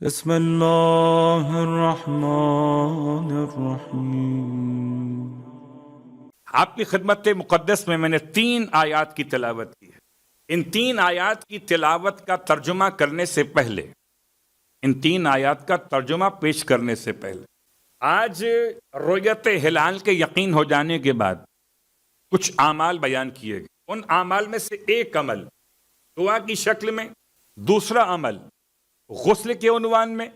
بسم اللہ الرحمن الرحیم۔ آپ کی خدمت مقدس میں نے 3 آیات کی تلاوت کی ہے۔ ان 3 آیات کی تلاوت کا ترجمہ کرنے سے پہلے، ان 3 آیات کا ترجمہ پیش کرنے سے پہلے، آج رؤیت ہلال کے یقین ہو جانے کے بعد کچھ اعمال بیان کیے گئے۔ ان اعمال میں سے ایک عمل دعا کی شکل میں، دوسرا عمل غسل کے عنوان میں،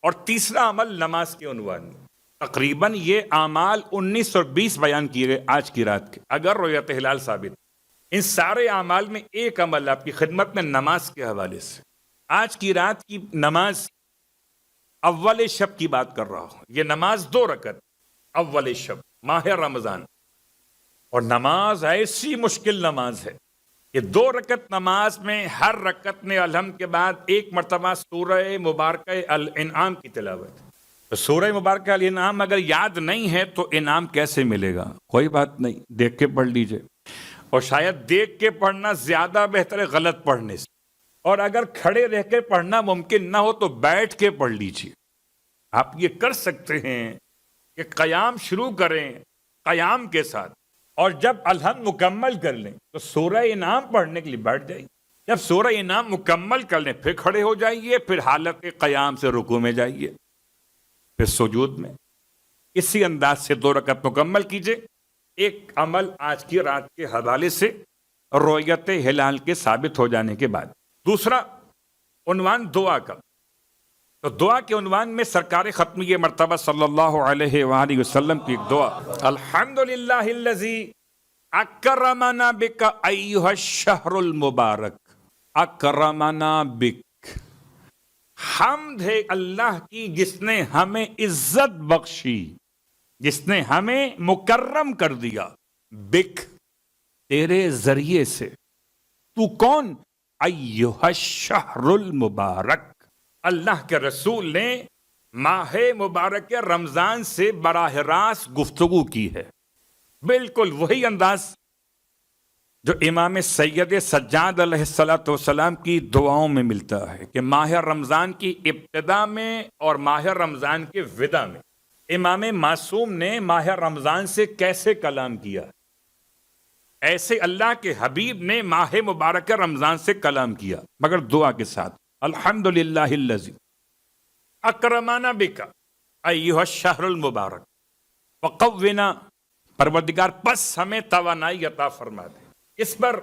اور تیسرا عمل نماز کے عنوان میں۔ تقریباً یہ اعمال 19 اور 20 بیان کیے گئے آج کی رات کے، اگر رؤیت ہلال ثابت۔ ان سارے اعمال میں ایک عمل آپ کی خدمت میں نماز کے حوالے سے۔ آج کی رات کی نماز اول شب کی بات کر رہا ہوں۔ یہ نماز 2 رکعت اول شب ماہ رمضان، اور نماز ایسی مشکل نماز ہے کہ 2 رکعت نماز میں ہر رکعت میں الحمد کے بعد ایک مرتبہ سورہ مبارکہ الانعام کی تلاوت۔ تو سورہ مبارکہ الانعام اگر یاد نہیں ہے تو انعام کیسے ملے گا؟ کوئی بات نہیں، دیکھ کے پڑھ لیجئے، اور شاید دیکھ کے پڑھنا زیادہ بہتر ہے غلط پڑھنے سے، اور اگر کھڑے رہ کے پڑھنا ممکن نہ ہو تو بیٹھ کے پڑھ لیجئے۔ آپ یہ کر سکتے ہیں کہ قیام شروع کریں قیام کے ساتھ، اور جب الحمد مکمل کر لیں تو سورہ انعام پڑھنے کے لیے بیٹھ جائیے۔ جب سورہ انعام مکمل کر لیں پھر کھڑے ہو جائیے، پھر حالت قیام سے رکوع میں جائیے، پھر سجود میں۔ اسی انداز سے 2 رکعت مکمل کیجئے۔ ایک عمل آج کی رات کے حوالے سے رؤیت ہلال کے ثابت ہو جانے کے بعد۔ دوسرا عنوان دعا کا، تو دعا کے عنوان میں سرکار ختمی مرتبہ صلی اللہ علیہ وآلہ وسلم کی ایک دعا، الحمدللہ الذی اکرمنا بک ایھا الشہر المبارک، اکرمنا بک، حمد ہے اللہ کی جس نے ہمیں عزت بخشی، جس نے ہمیں مکرم کر دیا، بک، تیرے ذریعے سے۔ تو کون؟ ایھا الشہر المبارک، اللہ کے رسول نے ماہ مبارک رمضان سے براہ راست گفتگو کی ہے۔ بالکل وہی انداز جو امام سید سجاد علیہ السلام کی دعاؤں میں ملتا ہے کہ ماہ رمضان کی ابتدا میں اور ماہ رمضان کے وداع میں امام معصوم نے ماہ رمضان سے کیسے کلام کیا، ایسے اللہ کے حبیب نے ماہ مبارک رمضان سے کلام کیا، مگر دعا کے ساتھ، الحمدللہ الذی اکرمنا بک ایھا الشہر المبارک وقونا، پروردگار پس ہمیں توانائی عطا فرما دے اس پر،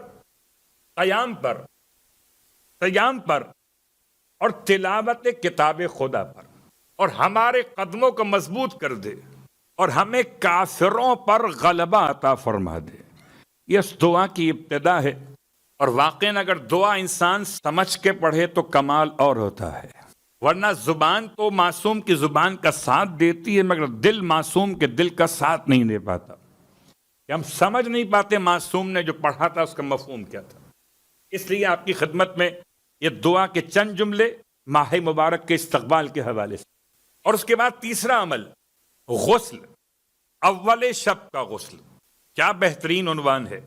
قیام پر اور تلاوت کتاب خدا پر، اور ہمارے قدموں کو مضبوط کر دے، اور ہمیں کافروں پر غلبہ عطا فرما دے۔ یہ اس دعا کی ابتدا ہے، اور واقعاً اگر دعا انسان سمجھ کے پڑھے تو کمال اور ہوتا ہے، ورنہ زبان تو معصوم کی زبان کا ساتھ دیتی ہے مگر دل معصوم کے دل کا ساتھ نہیں دے پاتا، کہ ہم سمجھ نہیں پاتے معصوم نے جو پڑھا تھا اس کا مفہوم کیا تھا۔ اس لیے آپ کی خدمت میں یہ دعا کے چند جملے ماہ مبارک کے استقبال کے حوالے سے۔ اور اس کے بعد تیسرا عمل غسل، اول شب کا غسل۔ کیا بہترین عنوان ہے۔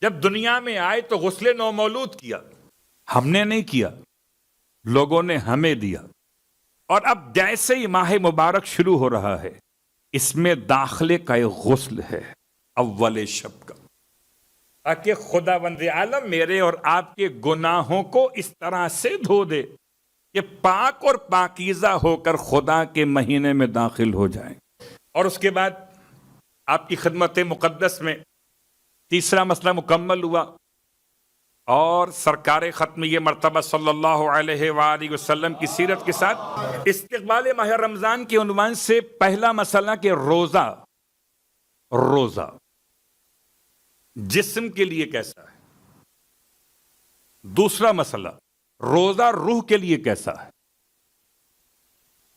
جب دنیا میں آئے تو غسل نومولود کیا، ہم نے نہیں کیا، لوگوں نے ہمیں دیا، اور اب جیسے ہی ماہ مبارک شروع ہو رہا ہے اس میں داخلے کا ایک غسل ہے اول شب کا، تاکہ خداوند عالم میرے اور آپ کے گناہوں کو اس طرح سے دھو دے کہ پاک اور پاکیزہ ہو کر خدا کے مہینے میں داخل ہو جائیں۔ اور اس کے بعد آپ کی خدمت مقدس میں تیسرا مسئلہ مکمل ہوا، اور سرکار ختمی مرتبہ صلی اللہ علیہ وآلہ وسلم کی سیرت کے ساتھ استقبال ماہ رمضان کے عنوان سے پہلا مسئلہ کہ روزہ جسم کے لیے کیسا ہے، دوسرا مسئلہ روزہ روح کے لیے کیسا ہے،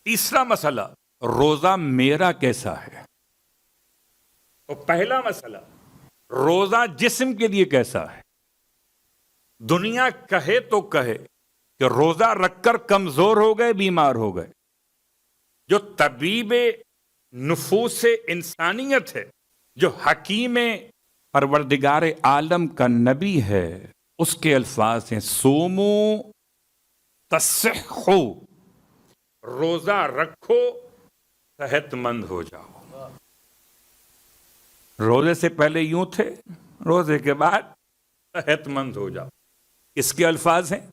تیسرا مسئلہ روزہ میرا کیسا ہے۔ تو پہلا مسئلہ روزہ جسم کے لیے کیسا ہے۔ دنیا کہے تو کہے کہ روزہ رکھ کر کمزور ہو گئے، بیمار ہو گئے، جو طبیب نفوس انسانیت ہے، جو حکیم پروردگار عالم کا نبی ہے، اس کے الفاظ ہیں سومو تصحو، روزہ رکھو صحت مند ہو جاؤ. روزے سے پہلے یوں تھے, روزے کے بعد صحت مند ہو جاؤ. اس کے الفاظ ہیں,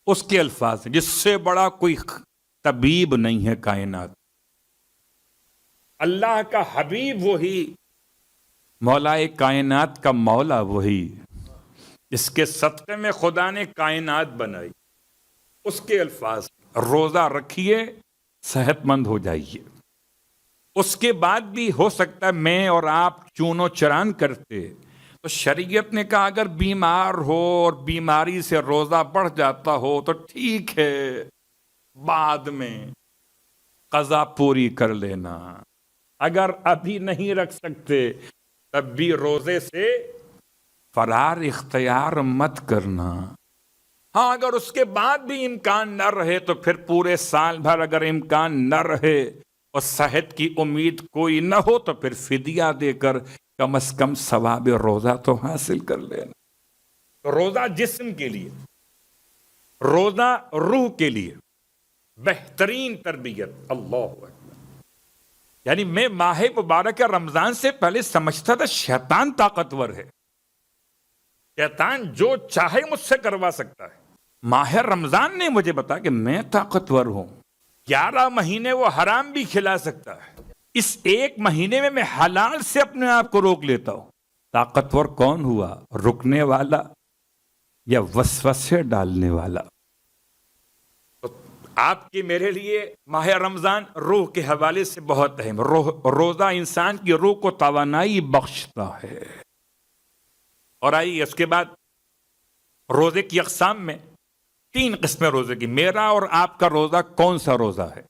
اس کے الفاظ ہیں, جس سے بڑا کوئی طبیب نہیں ہے کائنات. اللہ کا حبیب وہی, مولا کائنات کا مولا وہی, جس کے صدقے میں خدا نے کائنات بنائی. اس کے الفاظ, روزہ رکھیے صحت مند ہو جائیے. اس کے بعد بھی ہو سکتا ہے میں اور آپ چون و چران کرتے تو شریعت نے کہا اگر بیمار ہو اور بیماری سے روزہ بڑھ جاتا ہو تو ٹھیک ہے, بعد میں قضا پوری کر لینا. اگر ابھی نہیں رکھ سکتے تب بھی روزے سے فرار اختیار مت کرنا. ہاں اگر اس کے بعد بھی امکان نہ رہے تو پھر پورے سال بھر اگر امکان نہ رہے اور صحت کی امید کوئی نہ ہو تو پھر فدیہ دے کر کم از کم ثواب روزہ تو حاصل کر لینا. تو روزہ جسم کے لیے, روزہ روح کے لیے بہترین تربیت. اللہ اکبر. یعنی میں ماہ مبارک رمضان سے پہلے سمجھتا تھا شیطان طاقتور ہے, شیطان جو چاہے مجھ سے کروا سکتا ہے. ماہ رمضان نے مجھے بتایا کہ میں طاقتور ہوں, 11 مہینے وہ حرام بھی کھلا سکتا ہے, اس ایک مہینے میں حلال سے اپنے آپ کو روک لیتا ہوں. طاقتور کون ہوا, رکنے والا یا وسوسے ڈالنے والا؟ تو آپ کی میرے لیے ماہ رمضان روح کے حوالے سے بہت اہم. روزہ انسان کی روح کو توانائی بخشتا ہے. اور آئیے اس کے بعد روزے کی اقسام میں 3 قسمیں روزے کی. میرا اور آپ کا روزہ کون سا روزہ ہے,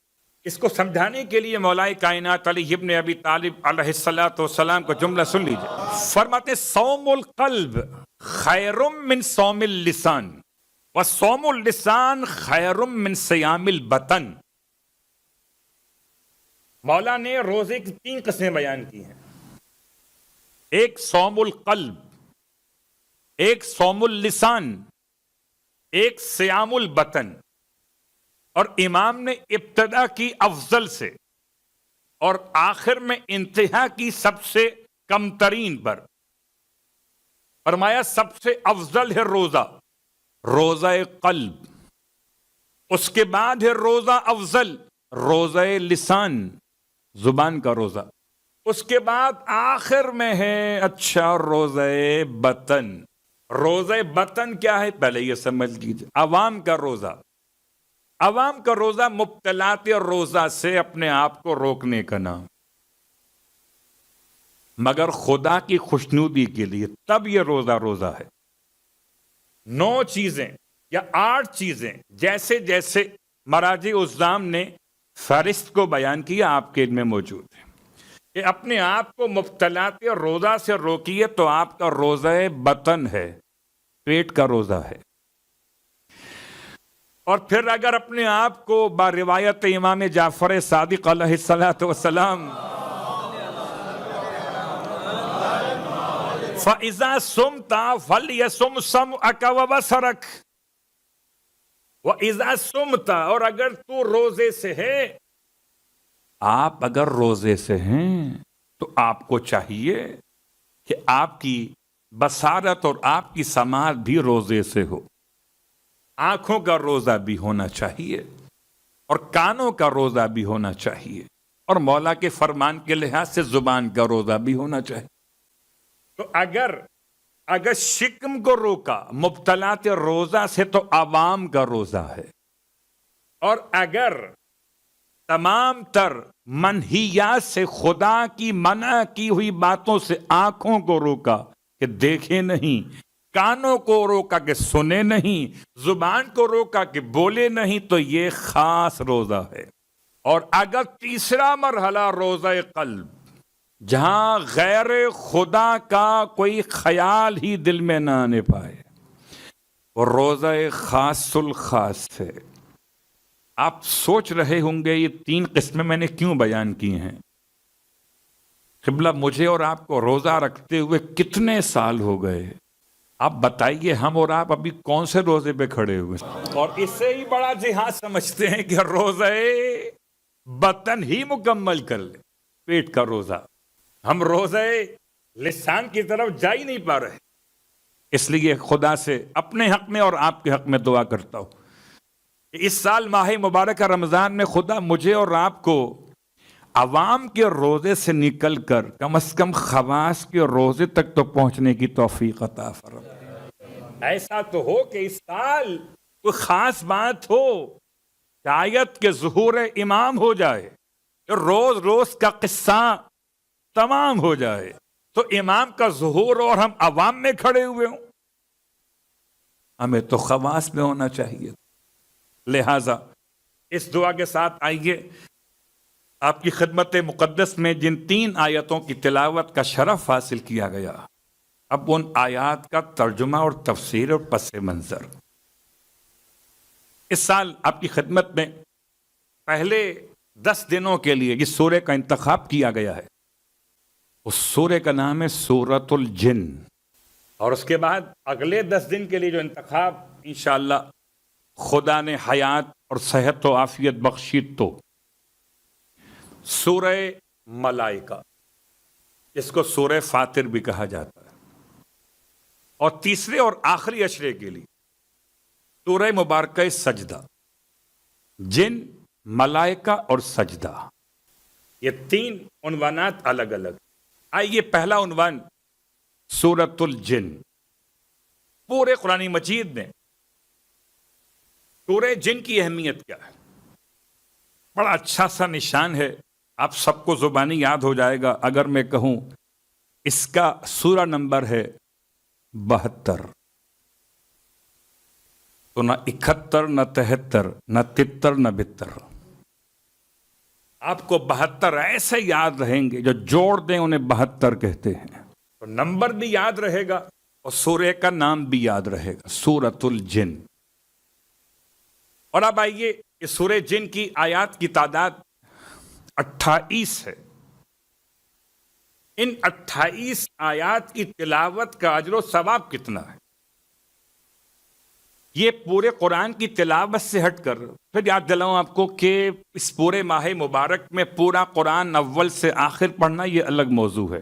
اس کو سمجھانے کے لیے مولا کائنات علی ابن ابی طالب علیہ السلام کا جملہ سن لیجیے. فرماتے صوم القلب خیر من صوم اللسان وصوم اللسان خیر من صیام البطن. مولا نے روزے کی 3 قسمیں بیان کی ہیں. ایک صوم القلب, ایک صوم اللسان, ایک صیام البطن. اور امام نے ابتدا کی افضل سے اور آخر میں انتہا کی سب سے کم ترین پر. فرمایا سب سے افضل ہے روزہ, روزہ قلب. اس کے بعد ہے روزہ افضل, روزہ لسان, زبان کا روزہ. اس کے بعد آخر میں ہے اچھا روزہ بطن. روزہ بطن کیا ہے پہلے یہ سمجھ لیجیے. عوام کا روزہ, عوام کا روزہ مبتلات روزہ سے اپنے آپ کو روکنے کا نام, مگر خدا کی خوشنودی کے لیے تب یہ روزہ ہے. 9 چیزیں یا 8 چیزیں جیسے جیسے مراجع الزام نے فہرست کو بیان کیا آپ کے علم میں موجود ہے کہ اپنے آپ کو مبتلات روزہ سے روکیے تو آپ کا روزہ بطن ہے, پیٹ کا روزہ ہے. اور پھر اگر اپنے آپ کو با روایت امام جعفر صادق علیہ السلام فَإِذَا صُمْتَ فَلْيَصُمْ سَمْعَكَ وَبَصَرَكَ وَإِذَا صُمْتَ, اور اگر تو روزے سے ہے, آپ اگر روزے سے ہیں تو آپ کو چاہیے کہ آپ کی بصارت اور آپ کی سماعت بھی روزے سے ہو. آنکھوں کا روزہ بھی ہونا چاہیے اور کانوں کا روزہ بھی ہونا چاہیے, اور مولا کے فرمان کے لحاظ سے زبان کا روزہ بھی ہونا چاہیے. تو اگر شکم کو روکا مبتلات روزہ سے تو عوام کا روزہ ہے, اور اگر تمام تر منہیات سے خدا کی منع کی ہوئی باتوں سے آنکھوں کو روکا کہ دیکھے نہیں, کانوں کو روکا کہ سنے نہیں, زبان کو روکا کہ بولے نہیں, تو یہ خاص روزہ ہے. اور اگر تیسرا مرحلہ روزہ قلب, جہاں غیر خدا کا کوئی خیال ہی دل میں نہ آنے پائے, وہ روزہ خاص الخاص ہے. آپ سوچ رہے ہوں گے یہ 3 قسمیں میں نے کیوں بیان کی ہیں. قبلہ مجھے اور آپ کو روزہ رکھتے ہوئے کتنے سال ہو گئے, آپ بتائیے ہم اور آپ ابھی کون سے روزے پہ کھڑے ہوئے اور اس سے ہی بڑا جہاد سمجھتے ہیں کہ روزے بطن ہی مکمل کر لے، پیٹ کا روزہ. ہم روزے لسان کی طرف جا ہی نہیں پا رہے. اس لیے خدا سے اپنے حق میں اور آپ کے حق میں دعا کرتا ہوں کہ اس سال ماہ مبارکہ رمضان میں خدا مجھے اور آپ کو عوام کے روزے سے نکل کر کم از کم خواص کے روزے تک تو پہنچنے کی توفیق عطا فرمائے. ایسا تو ہو کہ اس سال کوئی خاص بات ہو، شاید کہ ظہور امام ہو جائے، روز روز کا قصہ تمام ہو جائے تو امام کا ظہور اور ہم عوام میں کھڑے ہوئے ہوں. ہمیں تو خواص میں ہونا چاہیے. لہذا اس دعا کے ساتھ آئیے آپ کی خدمت مقدس میں جن 3 آیتوں کی تلاوت کا شرف حاصل کیا گیا، اب ان آیات کا ترجمہ اور تفسیر اور پس منظر. اس سال آپ کی خدمت میں پہلے 10 دنوں کے لیے جس سورہ کا انتخاب کیا گیا ہے اس سورہ کا نام ہے سورۃ الجن، اور اس کے بعد اگلے 10 دن کے لیے جو انتخاب انشاءاللہ خدا نے حیات اور صحت و عافیت بخشی تو سورہ ملائکہ، جس کو سورہ فاطر بھی کہا جاتا ہے، اور تیسرے اور آخری اشرے کے لیے سورہ مبارکہ سجدہ. جن، ملائکہ اور سجدہ، یہ 3 عنوانات الگ الگ. آئیے پہلا عنوان سورۃ الجن. پورے قرآن مجید میں سورہ جن کی اہمیت کیا ہے؟ بڑا اچھا سا نشان ہے، آپ سب کو زبانی یاد ہو جائے گا اگر میں کہوں اس کا سورہ نمبر ہے 72. تو نہ 71 نہ 73 نہ 73 نہ 72. آپ کو 72 ایسے یاد رہیں گے جو جوڑ دیں انہیں 72 کہتے ہیں. تو نمبر بھی یاد رہے گا اور سورہ کا نام بھی یاد رہے گا، سورۃ الجن. اور اب آئیے اس سورہ جن کی آیات کی تعداد 28 ہے. ان 28 آیات کی تلاوت کا اجر و ثواب کتنا ہے؟ یہ پورے قرآن کی تلاوت سے ہٹ کر پھر یاد دلاؤں آپ کو کہ اس پورے ماہ مبارک میں پورا قرآن اول سے آخر پڑھنا یہ الگ موضوع ہے،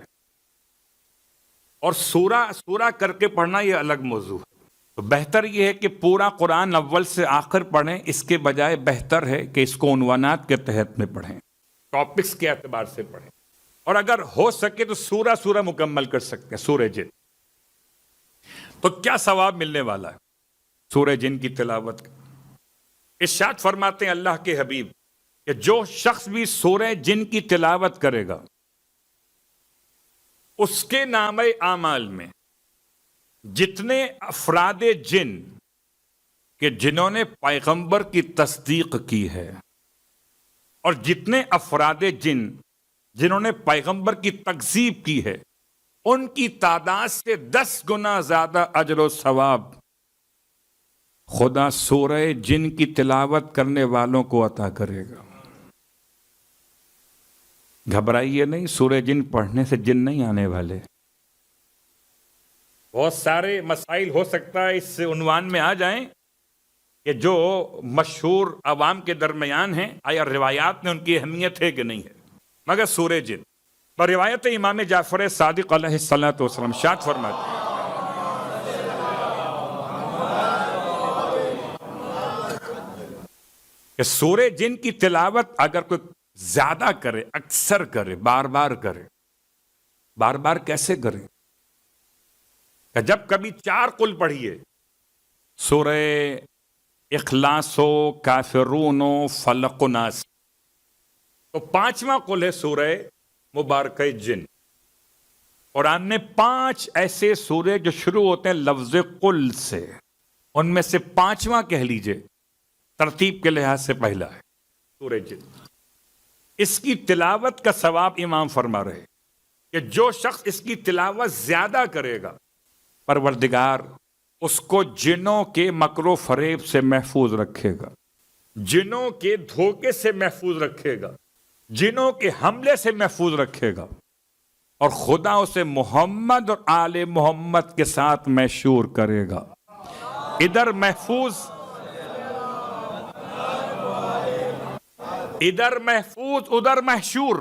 اور سورہ سورہ کر کے پڑھنا یہ الگ موضوع ہے. تو بہتر یہ ہے کہ پورا قرآن اول سے آخر پڑھیں، اس کے بجائے بہتر ہے کہ اس کو عنوانات کے تحت میں پڑھیں، ٹاپکس کے اعتبار سے پڑھیں، اور اگر ہو سکے تو سورہ سورہ مکمل کر سکتے ہیں سورہ جن. تو کیا ثواب ملنے والا ہے سورہ جن کی تلاوت کا؟ ارشاد فرماتے ہیں اللہ کے حبیب کہ جو شخص بھی سورہ جن کی تلاوت کرے گا اس کے نام اعمال میں جتنے افراد جن کہ جنہوں نے پیغمبر کی تصدیق کی ہے اور جتنے افراد جن جنہوں نے پیغمبر کی تکذیب کی ہے ان کی تعداد سے 10 گنا زیادہ اجر و ثواب خدا سورہ جن کی تلاوت کرنے والوں کو عطا کرے گا. گھبرائیے نہیں، سورہ جن پڑھنے سے جن نہیں آنے والے. بہت سارے مسائل ہو سکتا ہے اس عنوان میں آ جائیں کہ جو مشہور عوام کے درمیان ہیں، آیا روایات میں ان کی اہمیت ہے کہ نہیں ہے، مگر سورہ جن پر روایت امام جعفر صادق علیہ الصلوۃ والسلام ارشاد فرماتے ہیں کہ سورہ جن کی تلاوت اگر کوئی زیادہ کرے، اکثر کرے، بار بار کرے، بار بار کیسے کرے کہ جب کبھی 4 قل پڑھیے، سورہ اخلاص و کافرون و فلق و ناس، تو 5واں قل ہے سورہ مبارکہ جن. قرآن نے 5 ایسے سورے جو شروع ہوتے ہیں لفظ قل سے، ان میں سے 5واں کہہ لیجئے ترتیب کے لحاظ سے پہلا ہے سورہ جن. اس کی تلاوت کا ثواب امام فرما رہے کہ جو شخص اس کی تلاوت زیادہ کرے گا پروردگار اس کو جنوں کے مکر و فریب سے محفوظ رکھے گا، جنوں کے دھوکے سے محفوظ رکھے گا، جنوں کے حملے سے محفوظ رکھے گا. اور خدا اسے محمد اور آل محمد کے ساتھ محشور کرے گا. ادھر محفوظ ادھر محشور.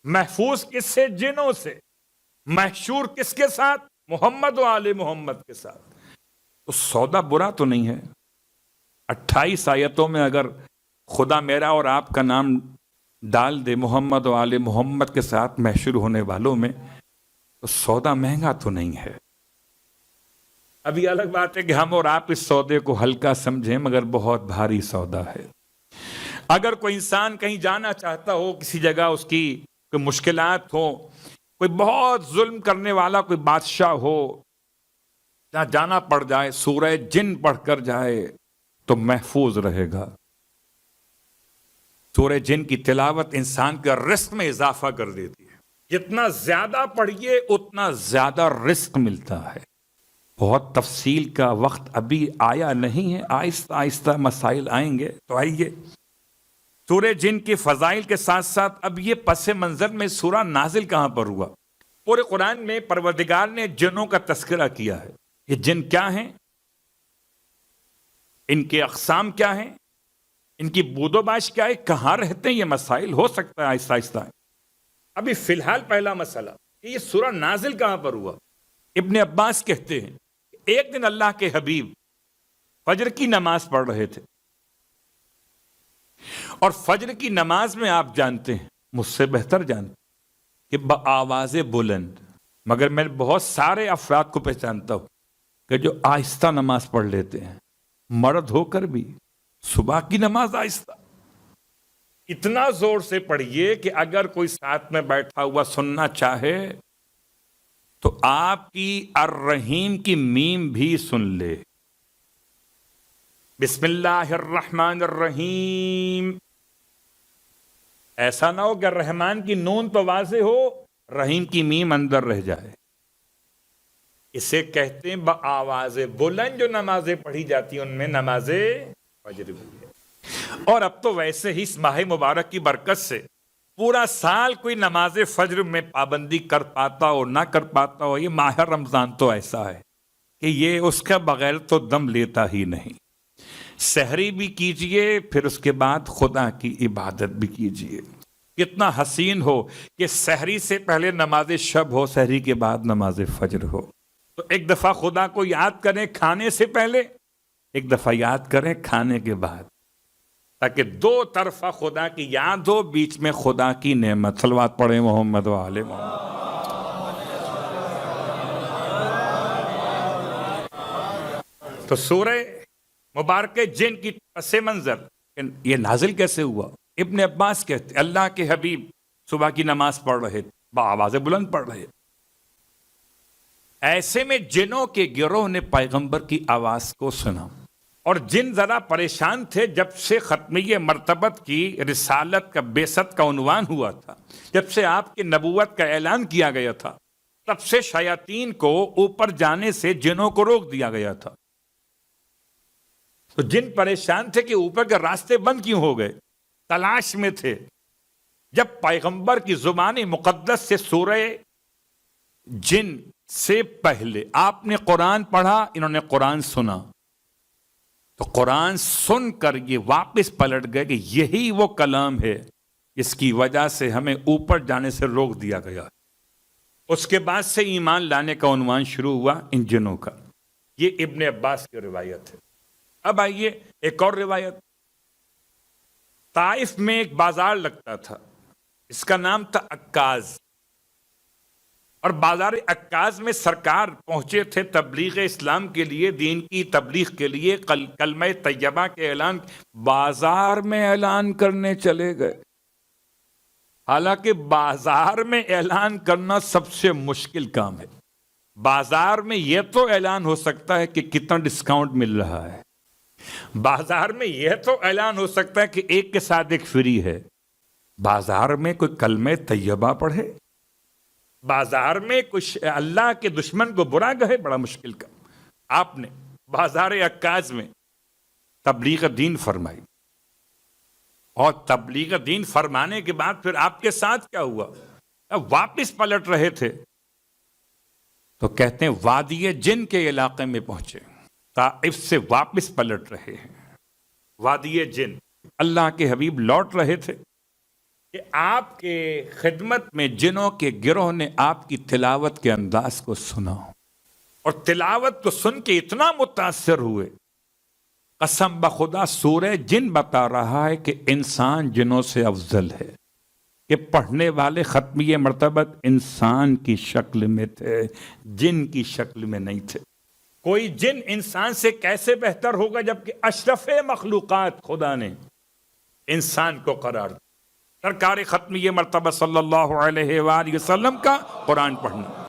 محفوظ کس سے؟ جنوں سے. محشور کس کے ساتھ؟ محمد و آل محمد کے ساتھ. تو سودا برا تو نہیں ہے. 28 آیتوں میں اگر خدا میرا اور آپ کا نام ڈال دے محمد و آل محمد کے ساتھ محشور ہونے والوں میں، تو سودا مہنگا تو نہیں ہے. ابھی الگ بات ہے کہ ہم اور آپ اس سودے کو ہلکا سمجھیں، مگر بہت بھاری سودا ہے. اگر کوئی انسان کہیں جانا چاہتا ہو، کسی جگہ اس کی کوئی مشکلات ہو، کوئی بہت ظلم کرنے والا کوئی بادشاہ ہو، جہاں جانا پڑ جائے، سورہ جن پڑھ کر جائے تو محفوظ رہے گا. سورہ جن کی تلاوت انسان کا رزق میں اضافہ کر دیتی ہے. جتنا زیادہ پڑھیے اتنا زیادہ رزق ملتا ہے. بہت تفصیل کا وقت ابھی آیا نہیں ہے، آہستہ آہستہ مسائل آئیں گے. تو آئیے سورہ جن کی فضائل کے ساتھ ساتھ اب یہ پس منظر میں سورہ نازل کہاں پر ہوا؟ پورے قرآن میں پروردگار نے جنوں کا تذکرہ کیا ہے. یہ جن کیا ہیں، ان کے اقسام کیا ہیں، ان کی بود و باش کیا ہے، کہاں رہتے ہیں، یہ مسائل ہو سکتا ہے آہستہ آہستہ. ابھی فی الحال پہلا مسئلہ کہ یہ سورہ نازل کہاں پر ہوا. ابن عباس کہتے ہیں ایک دن اللہ کے حبیب فجر کی نماز پڑھ رہے تھے، اور فجر کی نماز میں آپ جانتے ہیں، مجھ سے بہتر جانتے کہ بآواز بلند، مگر میں بہت سارے افراد کو پہچانتا ہوں کہ جو آہستہ نماز پڑھ لیتے ہیں، مرد ہو کر بھی. صبح کی نماز آہستہ، اتنا زور سے پڑھیے کہ اگر کوئی ساتھ میں بیٹھا ہوا سننا چاہے تو آپ کی الرحیم کی میم بھی سن لے. بسم اللہ الرحمن الرحیم. ایسا نہ ہو کہ رحمان کی نون تو واضح ہو، رحیم کی میم اندر رہ جائے. اسے کہتے ہیں بآواز بلند جو نمازیں پڑھی جاتی ہیں ان میں نماز فجر بھی ہے. اور اب تو ویسے ہی اس ماہ مبارک کی برکت سے پورا سال کوئی نماز فجر میں پابندی کر پاتا ہو نہ کر پاتا ہو، یہ ماہ رمضان تو ایسا ہے کہ یہ اس کا بغیر تو دم لیتا ہی نہیں. سحری بھی کیجئے، پھر اس کے بعد خدا کی عبادت بھی کیجئے. کتنا حسین ہو کہ سحری سے پہلے نماز شب ہو، سحری کے بعد نماز فجر ہو. تو ایک دفعہ خدا کو یاد کریں کھانے سے پہلے، ایک دفعہ یاد کریں کھانے کے بعد، تاکہ دو طرفہ خدا کی یاد ہو، بیچ میں خدا کی نعمت. صلوات پڑھیں محمد و آل محمد. تو سورہ مبارک جن کی پس منظر یہ نازل کیسے ہوا؟ ابن عباس کہتے اللہ کے حبیب صبح کی نماز پڑھ رہے تھے، بآواز بلند پڑھ رہے. ایسے میں جنوں کے گروہ نے پیغمبر کی آواز کو سنا، اور جن ذرا پریشان تھے. جب سے ختمیہ مرتبت کی رسالت کا بعثت کا عنوان ہوا تھا، جب سے آپ کی نبوت کا اعلان کیا گیا تھا، تب سے شیاطین کو اوپر جانے سے جنوں کو روک دیا گیا تھا. تو جن پریشان تھے کہ اوپر کے راستے بند کیوں ہو گئے، تلاش میں تھے. جب پیغمبر کی زبان مقدس سے سورہ جن سے پہلے آپ نے قرآن پڑھا، انہوں نے قرآن سنا، تو قرآن سن کر یہ واپس پلٹ گئے کہ یہی وہ کلام ہے جس کی وجہ سے ہمیں اوپر جانے سے روک دیا گیا. اس کے بعد سے ایمان لانے کا عنوان شروع ہوا ان جنوں کا. یہ ابن عباس کی روایت ہے. اب آئیے ایک اور روایت. طائف میں ایک بازار لگتا تھا، اس کا نام تھا عکاظ، اور بازار عکاظ میں سرکار پہنچے تھے تبلیغ اسلام کے لیے، دین کی تبلیغ کے لیے، کلمہ طیبہ کے اعلان. بازار میں اعلان کرنے چلے گئے. حالانکہ بازار میں اعلان کرنا سب سے مشکل کام ہے. بازار میں یہ تو اعلان ہو سکتا ہے کہ کتنا ڈسکاؤنٹ مل رہا ہے، بازار میں یہ تو اعلان ہو سکتا ہے کہ ایک کے ساتھ ایک فری ہے. بازار میں کوئی کلمہ طیبہ پڑھے، بازار میں کچھ اللہ کے دشمن کو برا کہے، بڑا مشکل کا. آپ نے بازار عکاظ میں تبلیغ دین فرمائی، اور تبلیغ دین فرمانے کے بعد پھر آپ کے ساتھ کیا ہوا؟ اب واپس پلٹ رہے تھے تو کہتے ہیں وادی جن کے علاقے میں پہنچے، طائف سے واپس پلٹ رہے ہیں، وادی جن، اللہ کے حبیب لوٹ رہے تھے کہ آپ کے خدمت میں جنوں کے گروہ نے آپ کی تلاوت کے انداز کو سنا اور تلاوت کو سن کے اتنا متاثر ہوئے، قسم بخدا سورہ جن بتا رہا ہے کہ انسان جنوں سے افضل ہے، کہ پڑھنے والے ختمیہ مرتبہ انسان کی شکل میں تھے، جن کی شکل میں نہیں تھے۔ کوئی جن انسان سے کیسے بہتر ہوگا جبکہ اشرف مخلوقات خدا نے انسان کو قرار دیا۔ سرکار ختمیہ مرتبہ صلی اللہ علیہ وآلہ وسلم کا قرآن پڑھنا،